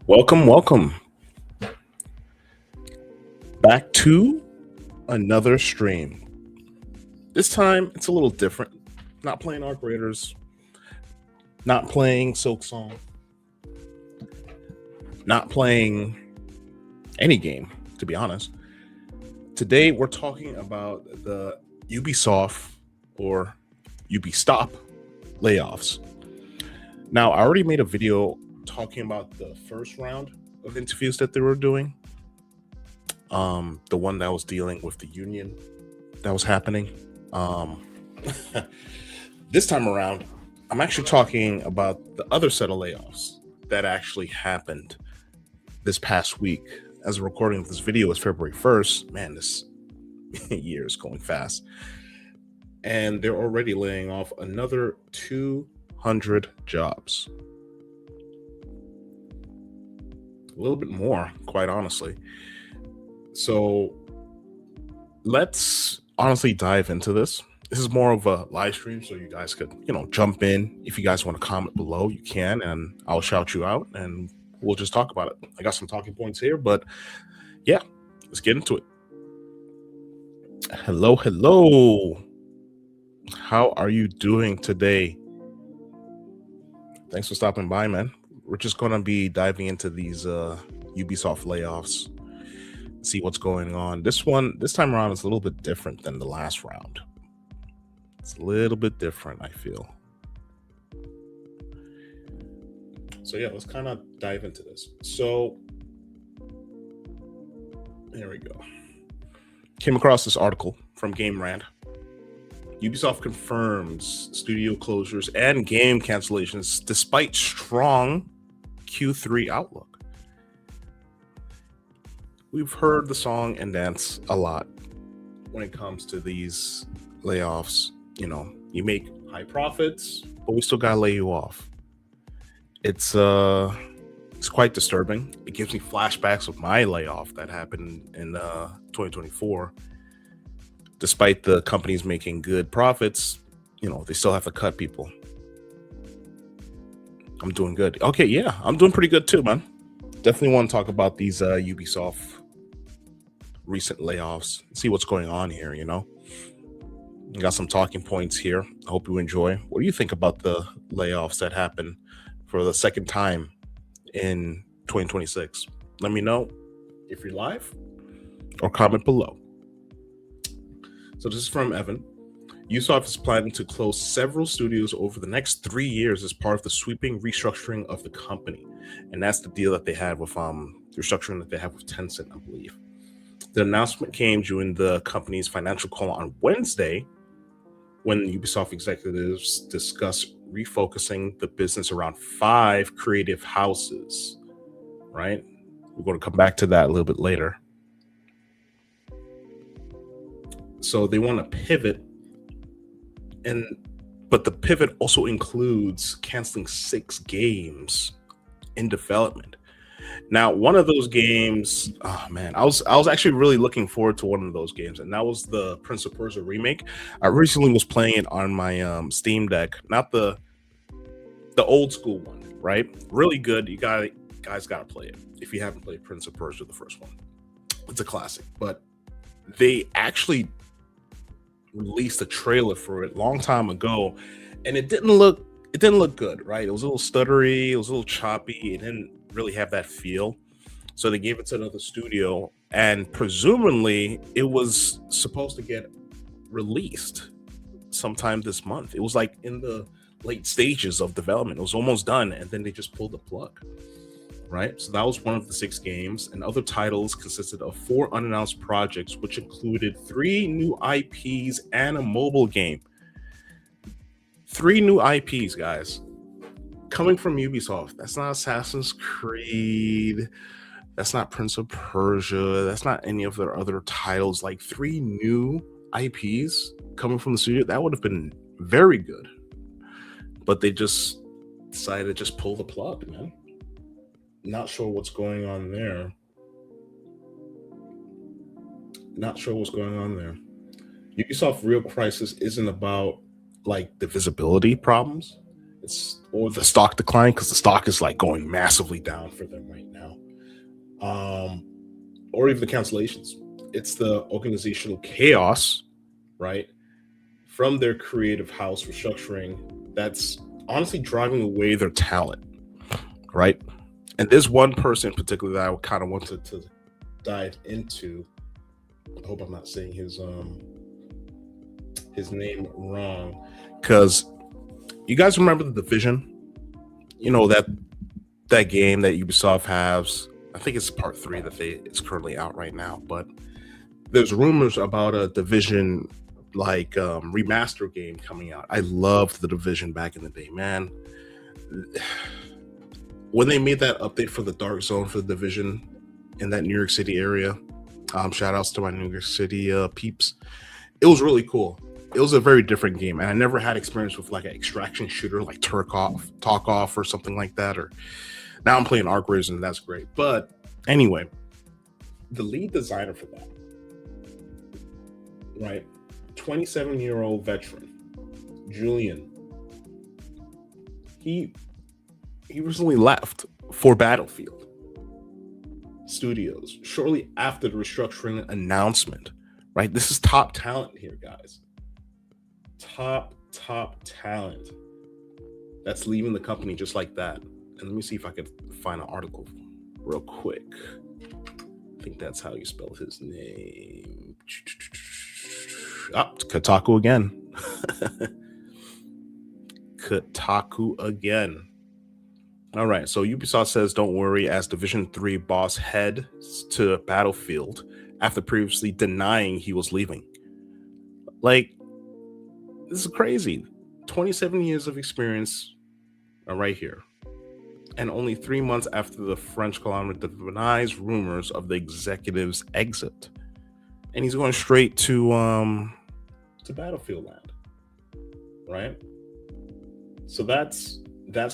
Welcome back to another stream. This time it's a little different. Not playing Arc Raiders, not playing Silk Song, not playing any game, to be honest. Today we're talking about the Ubisoft or Ubistop layoffs. Now, I already made a video talking about the first round of interviews that they were doing. The one that was dealing with the union that was happening. This time around, I'm actually talking about the other set of layoffs that actually happened this past week. As a recording of this video is February 1st. Man, this year is going fast. And they're already laying off another 200 jobs. A little bit more, quite honestly. So let's honestly dive into this. This is more of a live stream, so you guys could, jump in. If you guys want to comment below, you can, and I'll shout you out, and we'll just talk about it. I got some talking points here, but yeah, let's get into it. Hello. How are you doing today? Thanks for stopping by, man. We're just going to be diving into these Ubisoft layoffs, see what's going on. This time around is a little bit different than the last round. It's a little bit different, I feel. So yeah, let's kind of dive into this. So there we go. Came across this article from Game Rant. Ubisoft confirms studio closures and game cancellations despite strong Q3 outlook. We've heard the song and dance a lot when it comes to these layoffs. You make high profits, but we still gotta lay you off. It's quite disturbing. It gives me flashbacks of my layoff that happened in 2024. Despite the companies making good profits, they still have to cut people. I'm doing good. Okay, yeah, I'm doing pretty good too, man. Definitely want to talk about these Ubisoft recent layoffs, see what's going on here, Got some talking points here. I hope you enjoy. What do you think about the layoffs that happened for the second time in 2026? Let me know if you're live or comment below. So this is from Evan. Ubisoft is planning to close several studios over the next 3 years as part of the sweeping restructuring of the company. And that's the deal that they had with the restructuring that they have with Tencent, I believe. The announcement came during the company's financial call on Wednesday, when Ubisoft executives discussed refocusing the business around 5 creative houses, right? We're going to come back to that a little bit later. So they want to pivot, but the pivot also includes canceling 6 games in development. Now, one of those games, I was actually really looking forward to one of those games, and that was the Prince of Persia remake. I recently was playing it on my Steam Deck, not the old school one, right? Really good. You guys got to play it if you haven't played Prince of Persia, the first one. It's a classic, but they actually released a trailer for it a long time ago, and it didn't look good, right? It was a little stuttery, it was a little choppy, it didn't really have that feel. So they gave it to another studio, and presumably it was supposed to get released sometime this month. It was like in the late stages of development. It was almost done, and then they just pulled the plug, right? So that was one of the 6 games, and other titles consisted of 4 unannounced projects, which included 3 new IPs and a mobile game. 3 new IPs, guys, coming from Ubisoft. That's not Assassin's Creed. That's not Prince of Persia. That's not any of their other titles. Like 3 new IPs coming from the studio. That would have been very good. But they just decided to just pull the plug, man. Not sure what's going on there. Ubisoft's real crisis isn't about like the visibility problems. or the stock decline, because the stock is like going massively down for them right now. Or even the cancellations. It's the organizational chaos, right, from their creative house restructuring that's honestly driving away their talent, right? And there's one person in particular that I kind of wanted to dive into. I hope I'm not saying his name wrong, because you guys remember the Division? You know, that game that Ubisoft has. I think it's part 3 that it's currently out right now, but there's rumors about a Division like remaster game coming out. I loved the Division back in the day, man. When they made that update for the Dark Zone for the Division in that New York City area, shout outs to my New York City peeps. It was really cool. It was a very different game, and I never had experience with like an extraction shooter like Tarkov or something like that. Or now I'm playing Arc Raiders, and that's great. But anyway, the lead designer for that, right, 27-year-old veteran Julian, he recently left for Battlefield Studios shortly after the restructuring announcement. Right, this is top talent here, guys. Top talent that's leaving the company just like that. And let me see if I could find an article real quick. I think that's how you spell his name. Kotaku again. Kotaku again. All right, so Ubisoft says, don't worry, as Division 3 boss heads to Battlefield after previously denying he was leaving. Like, this is crazy. 27 years of experience are right here. And only 3 months after the French conglomerate denies rumors of the executive's exit. And he's going straight to Battlefield land. Right? So that's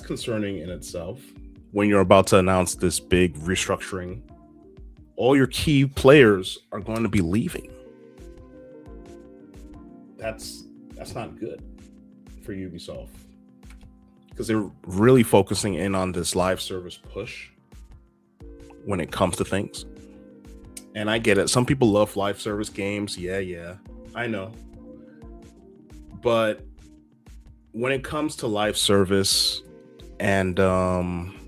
concerning in itself. When you're about to announce this big restructuring, all your key players are going to be leaving. That's not good for Ubisoft, because they're really focusing in on this live service push when it comes to things. And I get it. Some people love live service games. Yeah, I know. But when it comes to live service and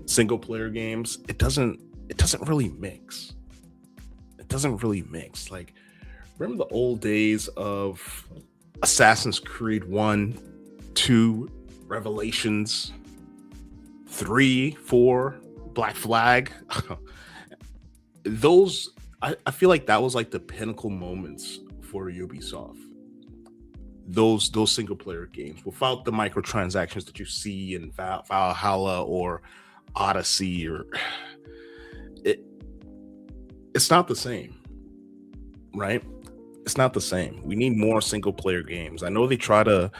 single player games, it doesn't really mix. It doesn't really mix. Like, remember the old days of Assassin's Creed 1, 2, Revelations, 3, 4, Black Flag? Those, I feel like that was like the pinnacle moments for Ubisoft. Those single player games without the microtransactions that you see in Valhalla or Odyssey, or it's not the same, right? It's not the same. We need more single player games. I know they try to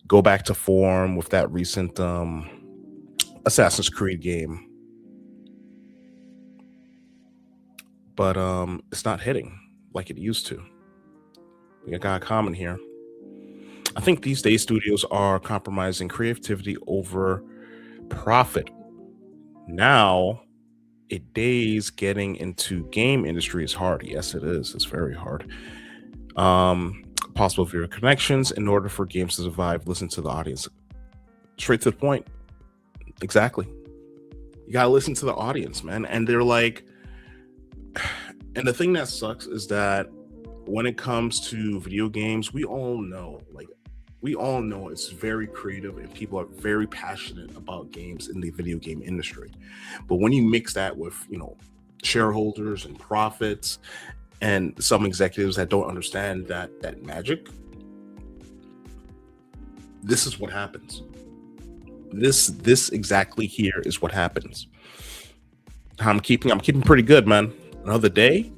go back to form with that recent Assassin's Creed game, but it's not hitting like it used to. We got a comment here. I think these days studios are compromising creativity over profit. Now, days getting into game industry is hard. Yes, it is. It's very hard. Possible viewer connections. In order for games to survive, listen to the audience. Straight to the point. Exactly. You gotta listen to the audience, man. And they're like, and the thing that sucks is that when it comes to video games, we all know it's very creative and people are very passionate about games in the video game industry. But when you mix that with, shareholders and profits and some executives that don't understand that magic, this is what happens. This exactly here is what happens. I'm keeping pretty good, man. Another day,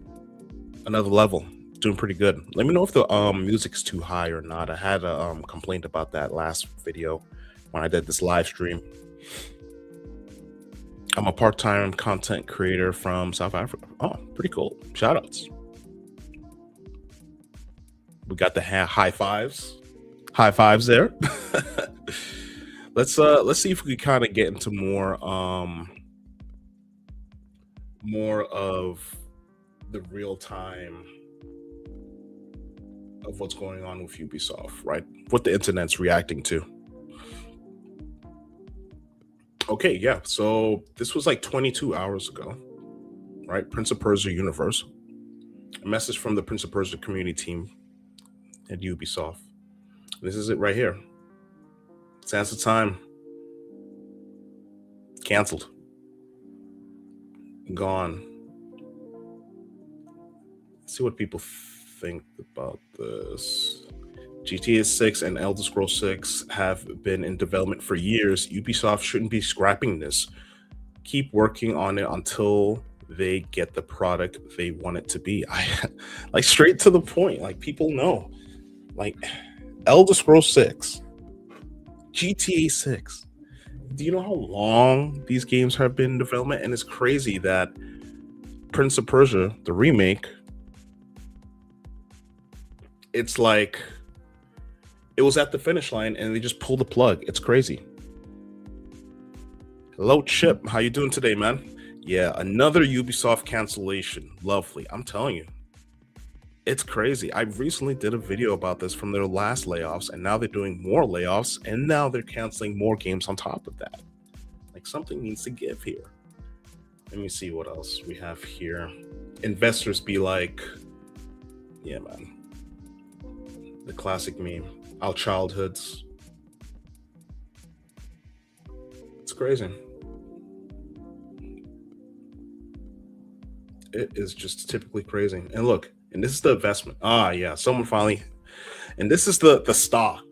another level. Doing pretty good. Let me know if the music's too high or not. I had a complaint about that last video when I did this live stream. I'm a part-time content creator from South Africa. Oh, pretty cool. Shout outs. We got the high fives. High fives there. Let's see if we can kind of get into more of the real time of what's going on with Ubisoft, right? What the internet's reacting to. Okay, yeah. So this was like 22 hours ago, right? Prince of Persia Universe. A message from the Prince of Persia community team at Ubisoft. This is it right here. Sands of Time. Cancelled. Gone. Let's see what people think about this. GTA 6 and Elder Scrolls 6 have been in development for years. Ubisoft shouldn't be scrapping this. Keep working on it until they get the product they want it to be. I like straight to the point. Like people know. Like Elder Scrolls 6, GTA 6. Do you know how long these games have been in development? And it's crazy that Prince of Persia, the remake, it's like it was at the finish line and they just pulled the plug. It's crazy. Hello, Chip. How you doing today, man? Yeah, another Ubisoft cancellation. Lovely. I'm telling you. It's crazy. I recently did a video about this from their last layoffs, and now they're doing more layoffs, and now they're canceling more games on top of that. Like something needs to give here. Let me see what else we have here. Investors be like, yeah, man. The classic meme. Our childhoods. It's crazy. It is just typically crazy. And look, and this is the investment. Ah, yeah, someone finally, and this is the stock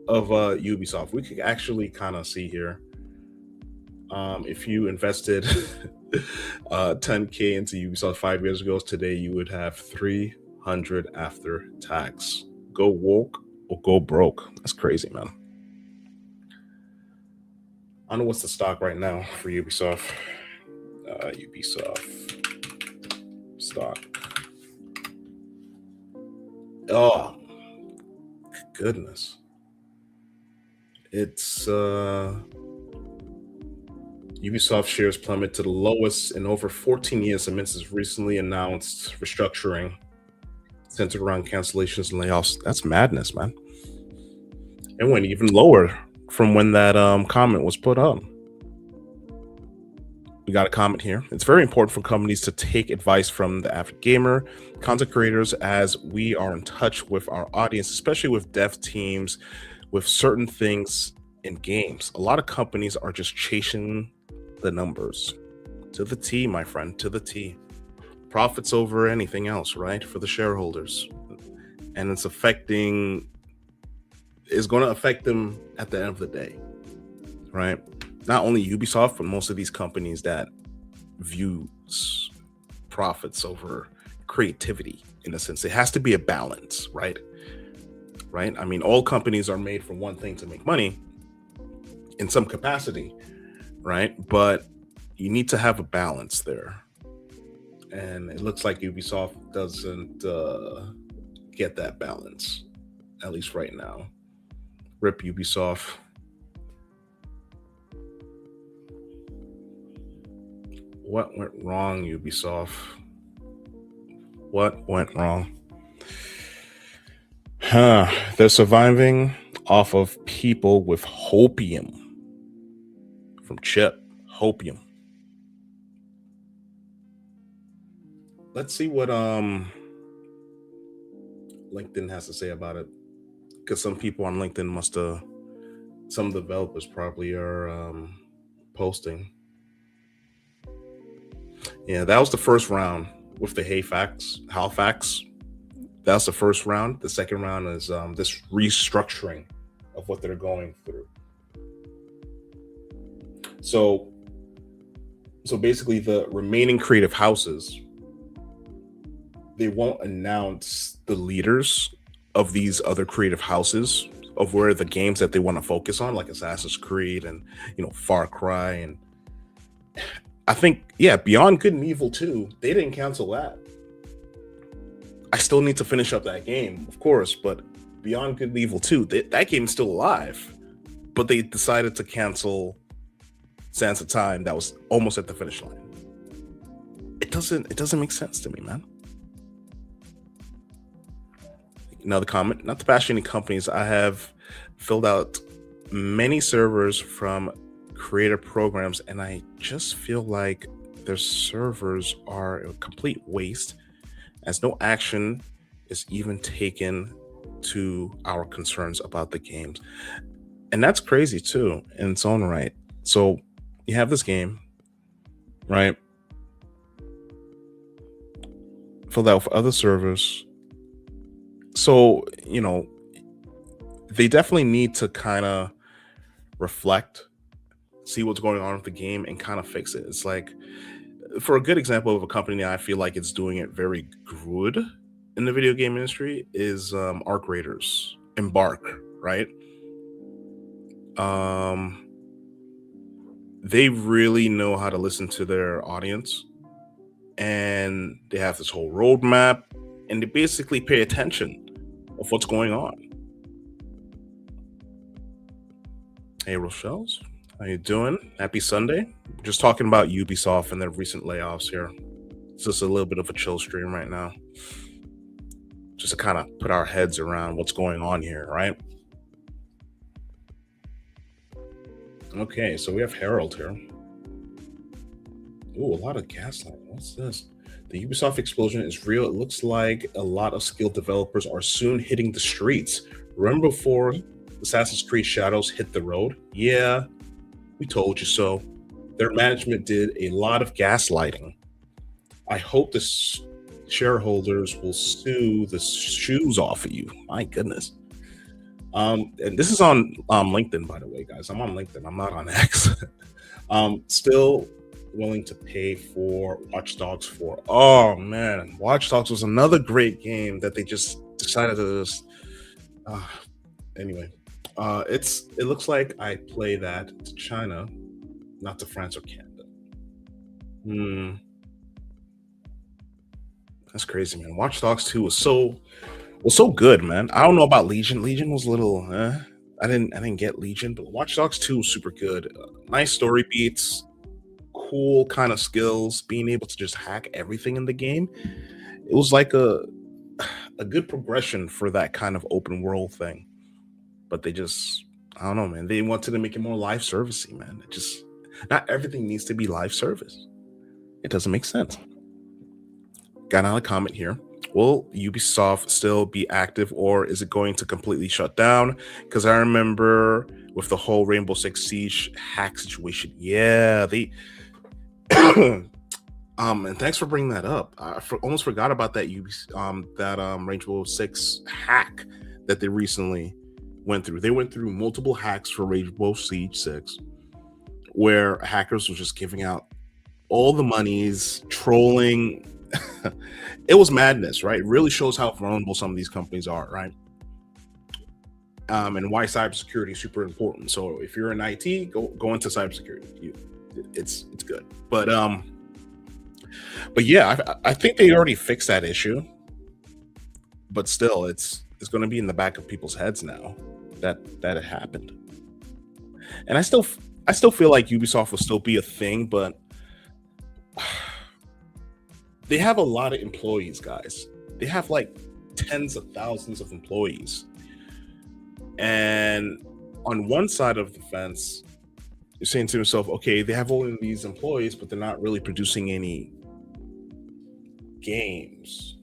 of Ubisoft. We could actually kind of see here. If you invested 10K into Ubisoft 5 years ago, today you would have 300 after tax. Go woke or go broke. That's crazy, man. I don't know what's the stock right now for Ubisoft. Ubisoft stock. Oh, goodness. It's Ubisoft shares plummet to the lowest in over 14 years amidst its recently announced restructuring centered around cancellations and layoffs. That's madness, man. It went even lower from when that comment was put up. We got a comment here. It's very important for companies to take advice from the avid gamer, content creators, as we are in touch with our audience, especially with dev teams, with certain things in games. A lot of companies are just chasing the numbers to the T, my friend, to the T. Profits over anything else, right? For the shareholders. And it's going to affect them at the end of the day, right? Not only Ubisoft, but most of these companies that views profits over creativity, in a sense. It has to be a balance, right? Right? I mean, all companies are made for one thing, to make money in some capacity, right? But you need to have a balance there. And it looks like Ubisoft doesn't get that balance, at least right now. Rip Ubisoft. What went wrong, Ubisoft? What went wrong? They're surviving off of people with hopium. From Chip, hopium. Let's see what LinkedIn has to say about it. Because some people on LinkedIn some developers probably are posting. Yeah, that was the first round with the Halifax. That's the first round. The second round is this restructuring of what they're going through. So basically, the remaining creative houses, they won't announce the leaders of these other creative houses of where the games that they want to focus on, like Assassin's Creed and Far Cry, and I think Beyond Good and Evil 2, they didn't cancel that. I still need to finish up that game, of course, but Beyond Good and Evil 2, that game is still alive. but they decided to cancel Sands of Time that was almost at the finish line. It doesn't make sense to me, man. Another comment, not to bash any companies, I have filled out many servers from creative programs, and I just feel like their servers are a complete waste as no action is even taken to our concerns about the games. And that's crazy too in its own right. So you have this game, right? Filled out for other servers. So, they definitely need to kind of reflect, see what's going on with the game, and kind of fix it. It's like, for a good example of a company that I feel like it's doing it very good in the video game industry is Arc Raiders, Embark, right? They really know how to listen to their audience, and they have this whole roadmap, and they basically pay attention of what's going on. Hey, Rochelle's, how you doing? Happy Sunday. Just talking about Ubisoft and their recent layoffs here. It's just a little bit of a chill stream right now, just to kind of put our heads around what's going on here, right? Okay, so we have Harold here. Ooh, a lot of gaslighting. What's this? The Ubisoft explosion is real. It looks like a lot of skilled developers are soon hitting the streets. Remember before Assassin's Creed Shadows hit the road? Yeah, we told you so. Their management did a lot of gaslighting. I hope the shareholders will sue the shoes off of you. My goodness. And this is on LinkedIn, by the way, guys. I'm on LinkedIn. I'm not on X. Still willing to pay for Watch Dogs 4. Oh man, Watch Dogs was another great game that they just decided to just. Anyway, it looks like I play that to China, not to France or Canada. That's crazy, man. Watch Dogs 2 was so good, man. I don't know about Legion. Legion was a little. I didn't get Legion, but Watch Dogs 2 was super good. Nice story beats, cool kind of skills, being able to just hack everything in the game. It was like a good progression for that kind of open world thing. But they just, I don't know, man. They wanted to make it more live servicey, man. It just, not everything needs to be live service. It doesn't make sense. Got another comment here. Will Ubisoft still be active, or is it going to completely shut down? Because I remember with the whole Rainbow Six Siege hack situation. Yeah, they and thanks for bringing that up. I almost forgot about that Rainbow Six hack that they recently went through. They went through multiple hacks for Rainbow Siege 6, where hackers were just giving out all the monies, trolling. It was madness, right? It really shows how vulnerable some of these companies are, right? And why cybersecurity is super important. So if you're in IT, go into cybersecurity. It's good. But yeah, I think they already fixed that issue. But still, it's going to be in the back of people's heads now that it happened. And I still feel like Ubisoft will still be a thing, but they have a lot of employees, guys. They have like tens of thousands of employees. And on one side of the fence, you're saying to yourself, okay, they have all of these employees, but they're not really producing any games,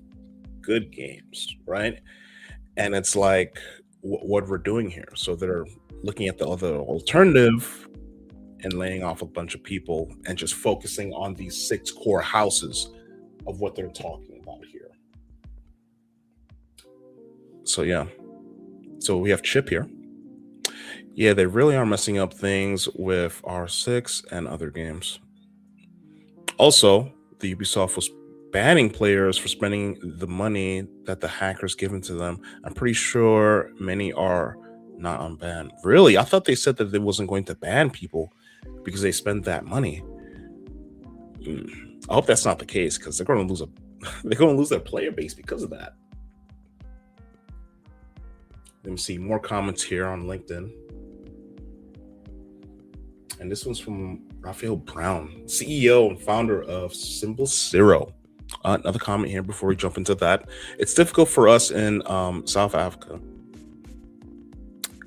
good games, right? And it's like, what we're doing here. So they're looking at the other alternative and laying off a bunch of people and just focusing on these 6 core houses of what they're talking about here. So yeah. So we have Chip here. Yeah, they really are messing up things with R6 and other games. Also, the Ubisoft was banning players for spending the money that the hackers given to them. I'm pretty sure many are not unbanned. Really? I thought they said that they wasn't going to ban people because they spent that money. I hope that's not the case, because they're going to lose their player base because of that. Let me see more comments here on LinkedIn. And this one's from Raphael Brown, CEO and founder of Symbol Zero. Another comment here before we jump into that. It's difficult for us in South Africa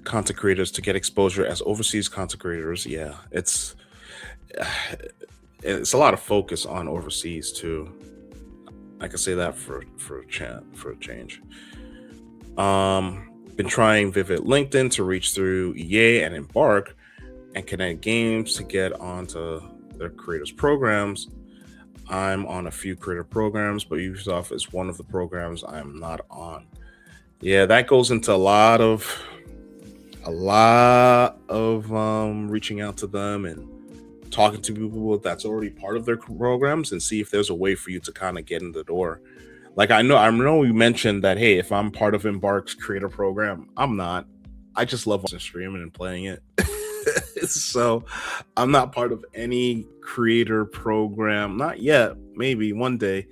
content creators to get exposure as overseas content creators. Yeah, it's a lot of focus on overseas too. I can say that for a change. Been trying Vivid LinkedIn to reach through EA and Embark and Connect Games to get onto their creators programs. I'm on a few creator programs, but Ubisoft is one of the programs I'm not on. Yeah, that goes into a lot of reaching out to them and talking to people that's already part of their programs and see if there's a way for you to kind of get in the door. Like I know you mentioned that, hey, if I'm part of Embark's creator program, I'm not. I just love watching streaming and playing it. So I'm not part of any creator program. Not yet, maybe one day.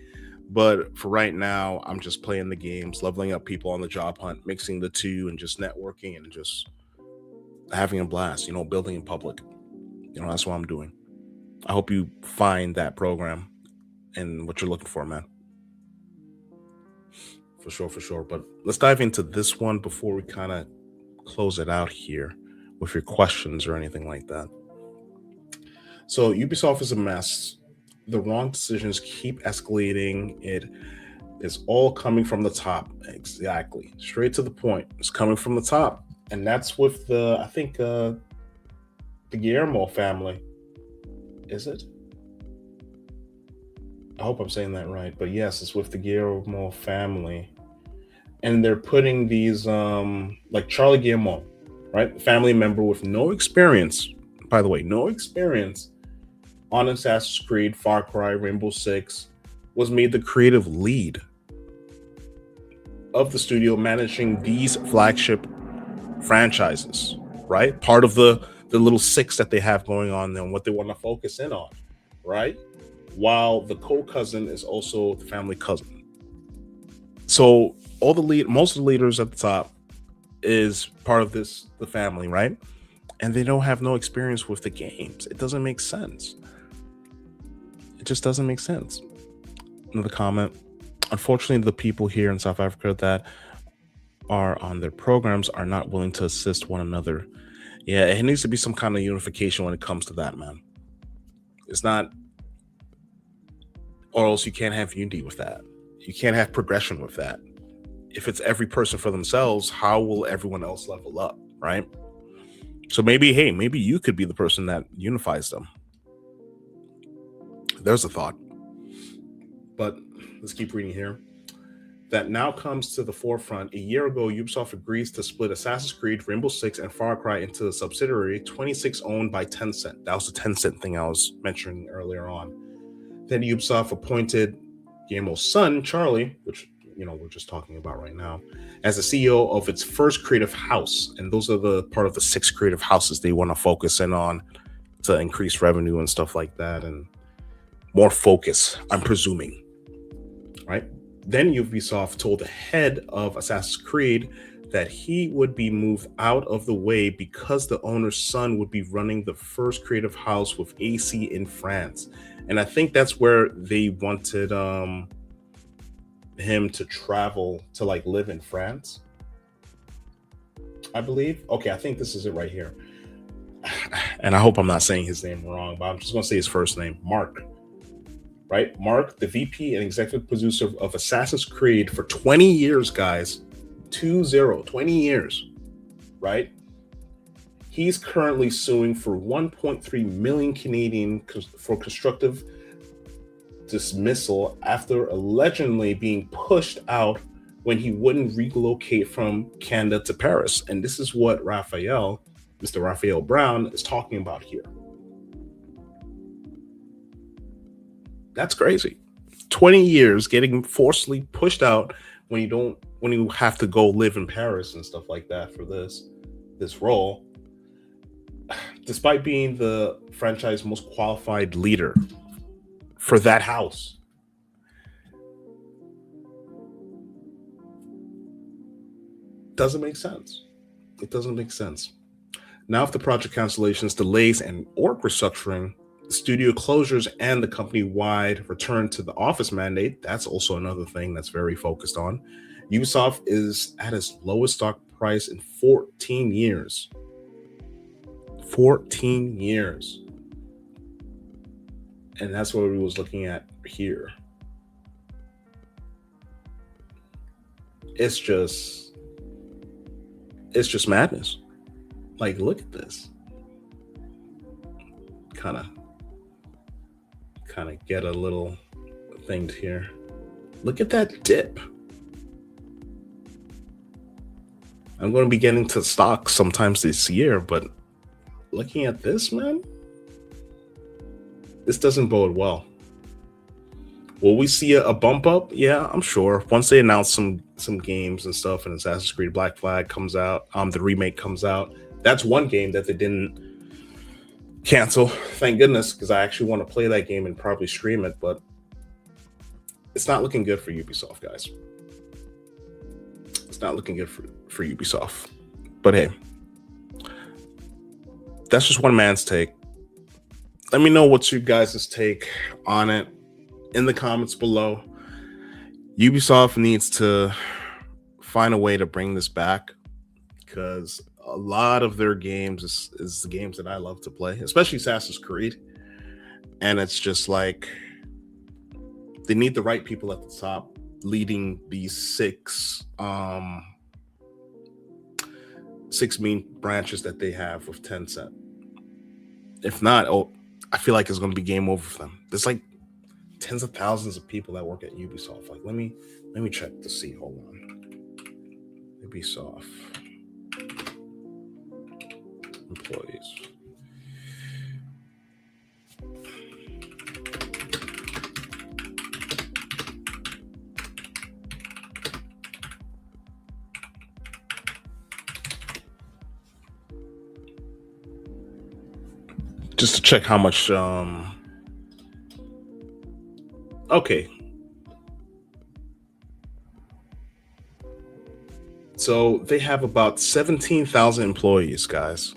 But for right now, I'm just playing the games, leveling up people on the job hunt, mixing the two, and just networking and just having a blast, building in public. That's what I'm doing. I hope you find that program and what you're looking for, man. For sure. But let's dive into this one before we kind of close it out here with your questions or anything like that. So Ubisoft is a mess. The wrong decisions keep escalating. It is all coming from the top. Exactly. Straight to the point. It's coming from the top. And that's with the Guillermo family. Is it? I hope I'm saying that right. But yes, it's with the Guillermo family. And they're putting these like Charlie Guillermo, right? Family member with no experience. By the way, no experience on Assassin's Creed, Far Cry, Rainbow Six, was made the creative lead of the studio managing these flagship franchises, right? Part of the little six that they have going on and what they want to focus in on, right? While the co-cousin is also the family cousin. So most of the leaders at the top is part of the family, right? And they don't have no experience with the games. It doesn't make sense. It just doesn't make sense. Another comment. Unfortunately, the people here in South Africa that are on their programs are not willing to assist one another. Yeah, it needs to be some kind of unification when it comes to that, man. It's not, or else you can't have unity with that. You can't have progression with that. If it's every person for themselves, how will everyone else level up, right? So maybe you could be the person that unifies them. There's a thought. But let's keep reading here. That now comes to the forefront. A year ago, Ubisoft agrees to split Assassin's Creed, Rainbow Six, and Far Cry into a subsidiary, 26 owned by Tencent. That was the Tencent thing I was mentioning earlier on. Then Ubisoft appointed Guillermo's son, Charlie, which we're just talking about right now, as the CEO of its first creative house. And those are the part of the 6 creative houses they want to focus in on to increase revenue and stuff like that, and more focus, I'm presuming, right? Then Ubisoft told the head of Assassin's Creed that he would be moved out of the way because the owner's son would be running the first creative house with AC in France. And I think that's where they wanted him to travel to live in France, I believe. Okay, I think this is it right here. And I hope I'm not saying his name wrong, but I'm just going to say his first name, Mark. Right? Mark, the VP and executive producer of Assassin's Creed for 20 years, guys. 20 years, right? He's currently suing for 1.3 million Canadian for constructive dismissal after allegedly being pushed out when he wouldn't relocate from Canada to Paris. And this is what Mr. Raphael Brown, is talking about here. That's crazy. 20 years getting forcibly pushed out when you have to go live in Paris and stuff like that for this role, despite being the franchise most qualified leader for that house. Doesn't make sense. It doesn't make sense. Now, after project cancellations, delays, and org restructuring, the studio closures, and the company-wide return to the office mandate, that's also another thing that's very focused on. Ubisoft is at its lowest stock price in 14 years. 14 years. And that's what we was looking at here. It's just madness. Like, look at this. Kind of get a little thing here. Look at that dip. I'm going to be getting to stocks sometimes this year, but looking at this, man, this doesn't bode well. Will we see a bump up? Yeah, I'm sure. Once they announce some games and stuff, and Assassin's Creed Black Flag comes out, the remake comes out. That's one game that they didn't cancel. Thank goodness, because I actually want to play that game and probably stream it. But it's not looking good for Ubisoft, guys. It's not looking good for Ubisoft. But hey, that's just one man's take. Let me know what's your guys' take on it in the comments below. Ubisoft needs to find a way to bring this back, because a lot of their games is the games that I love to play, especially Assassin's Creed. And it's just like they need the right people at the top leading these six main branches that they have with Tencent. If not, I feel like it's going to be game over for them. There's like tens of thousands of people that work at Ubisoft. Like, let me check to see. Hold on. Ubisoft employees. Just to check how much. Okay. So they have about 17,000 employees, guys.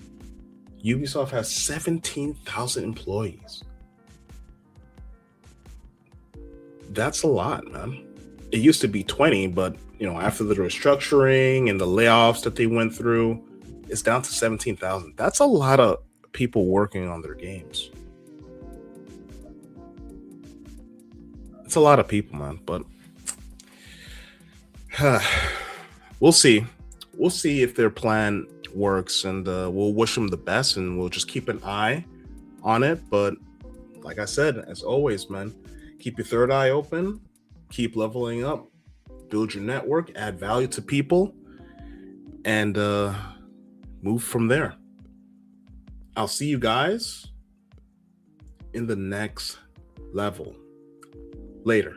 Ubisoft has 17,000 employees. That's a lot, man. It used to be 20, but after the restructuring and the layoffs that they went through, it's down to 17,000. That's a lot of people working on their games. It's a lot of people, man, but we'll see. We'll see if their plan works, and we'll wish them the best, and we'll just keep an eye on it. But like I said, as always, man, keep your third eye open, keep leveling up, build your network, add value to people, and move from there. I'll see you guys in the next level. Later.